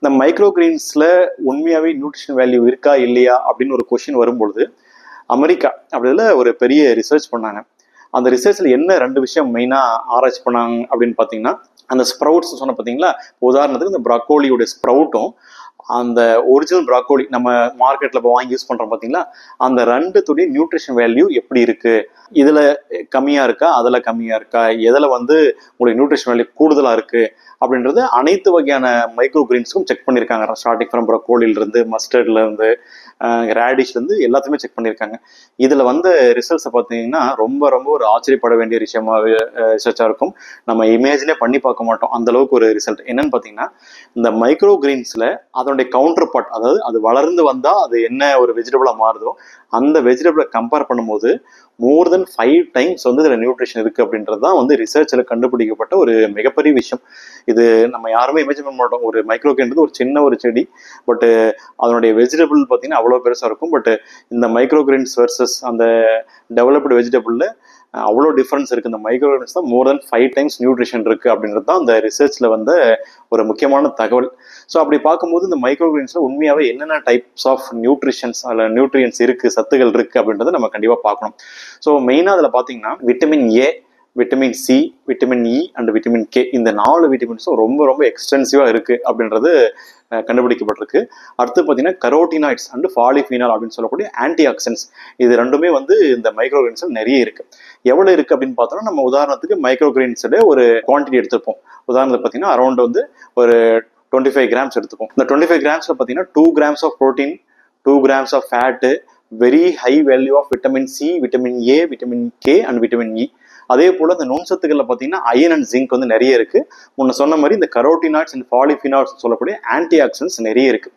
இந்த மைக்ரோ கிரீன்ஸ்ல உண்மையாவே nutrition value இருக்கா இல்லையா அப்படின்னு ஒரு கொஸ்டின் வரும்பொழுது அமெரிக்கா அப்படில ஒரு பெரிய ரிசர்ச் பண்ணாங்க. அந்த ரிசர்ச்ல என்ன 2 விஷயம் மெயினா ஆராய்ச்சி பண்ணாங்க அப்படின்னு பாத்தீங்கன்னா, அந்த ஸ்ப்ரவுட்ஸ் சொன்ன பாத்தீங்களா, உதாரணத்துக்கு இந்த ப்ராக்கோலியோட ஸ்ப்ரவுட்டும் அந்த ஒரிஜினல் ப்ராக்கோலி நம்ம மார்க்கெட்ல இப்போ வாங்கி யூஸ் பண்றோம் பாத்தீங்களா, அந்த 2 நியூட்ரிஷன் வேல்யூ எப்படி இருக்கு, இதுல கம்மியா இருக்கா, அதுல கம்மியா இருக்கா, எதுல வந்து உங்களுக்கு நியூட்ரிஷன் வேல்யூ கூடுதலா இருக்கு அப்படின்றது அனைத்து வகையான மைக்ரோ கிரீன்ஸ்க்கும் செக் பண்ணியிருக்காங்க. ஸ்டார்டிங் ஃப்ரம் ப்ரோக்கோலில இருந்து, மஸ்டர்ட்ல இருந்து, ரேடிஷ்ல இருந்து எல்லாத்தையுமே செக் பண்ணியிருக்காங்க. இதுல வந்து ரிசல்ட்ஸை பார்த்தீங்கன்னா ரொம்ப ரொம்ப ஒரு ஆச்சரியப்பட வேண்டிய விஷயமாவே ரிசர்ச்சா இருக்கும். நம்ம இமேஜினே பண்ணி பார்க்க மாட்டோம் அந்த அளவுக்கு ஒரு ரிசல்ட். என்னன்னு பார்த்தீங்கன்னா, இந்த மைக்ரோ கிரீன்ஸ்ல அதனுடைய கவுண்டர் பார்ட், அதாவது அது வளர்ந்து வந்தா அது என்ன ஒரு வெஜிடபிளா மாறுதோ அந்த வெஜிடபிளை கம்பேர் பண்ணும்போது மோர் தென் 5 டைம்ஸ் வந்து இதுல நியூட்ரிஷன் இருக்கு அப்படின்றது தான் வந்து ரிசர்ச்ல கண்டுபிடிக்கப்பட்ட ஒரு மிகப்பெரிய விஷயம். இது நம்ம யாருமே இமேஜின் பண்ண மாட்டோம். ஒரு மைக்ரோகிரீன்றது ஒரு சின்ன ஒரு செடி, பட் அதனுடைய வெஜிடபிள் பார்த்தீங்கன்னா அவ்வளோ பெருசாக இருக்கும். பட் இந்த மைக்ரோகிரீன்ஸ் வர்சஸ் அந்த டெவலப்டு வெஜிடபிள்ல அவ்வளோ டிஃப்ரென்ஸ் இருக்கு. இந்த மைக்ரோகிரீன்ஸ் தான் மோர் தென் 5 டைம்ஸ் நியூட்ரிஷன் இருக்கு அப்படின்றது தான் அந்த ரிசர்ச்ல வந்து ஒரு முக்கியமான தகவல். ஸோ அப்படி பார்க்கும்போது இந்த மைக்ரோகிரீன்ஸ்ல உண்மையாவே என்னென்ன டைப்ஸ் ஆஃப் நியூட்ரிஷன்ஸ் அதில் நியூட்ரியன்ஸ் இருக்கு, சத்துகள் இருக்கு அப்படின்றத நம்ம கண்டிப்பாக பார்க்கணும். ஸோ மெயினாக அதில் பார்த்தீங்கன்னா vitamin A, vitamin C, vitamin E and vitamin K, இந்த 4 விட்டமின்ஸும் ரொம்ப ரொம்ப எக்ஸ்டென்சிவா இருக்கு அப்படின்றது கண்டுபிடிக்கப்பட்டிருக்கு. அடுத்து பார்த்தீங்கன்னா கரோட்டினாய்ட்ஸ் அண்ட் பாலிஃபீனால் அப்படின்னு சொல்லக்கூடிய ஆன்டி ஆக்சிடென்ட்ஸ், இது ரெண்டுமே வந்து இந்த மைக்ரோகிரீன்ஸ்ல நிறைய இருக்கு. எவ்வளவு இருக்கு அப்படின்னு பார்த்தோம்னா, நம்ம உதாரணத்துக்கு மைக்ரோகிரீன்ஸோட ஒரு குவான்டிட்டி எடுத்துப்போம். உதாரணத்துக்கு பார்த்தீங்கன்னா அரௌண்ட் வந்து ஒரு 25 கிராம்ஸ் எடுத்துப்போம். இந்த 25 கிராம்ஸ்ல பார்த்தீங்கன்னா 2 grams of protein, 2 grams of fat, very high value of vitamin C, vitamin A, vitamin K and vitamin E. அதே போல இந்த நுண்சத்துக்கள்ல பார்த்தீங்கன்னா அயன் அண்ட் ஜிங்க் வந்து நிறைய இருக்கு. முன்ன சொன்ன மாதிரி இந்த கரோட்டினாய்ட்ஸ் அண்ட் பாலிஃபினால்ஸ் சொல்லக்கூடிய ஆன்டி ஆக்சிடென்ட்ஸ் நிறைய இருக்கு.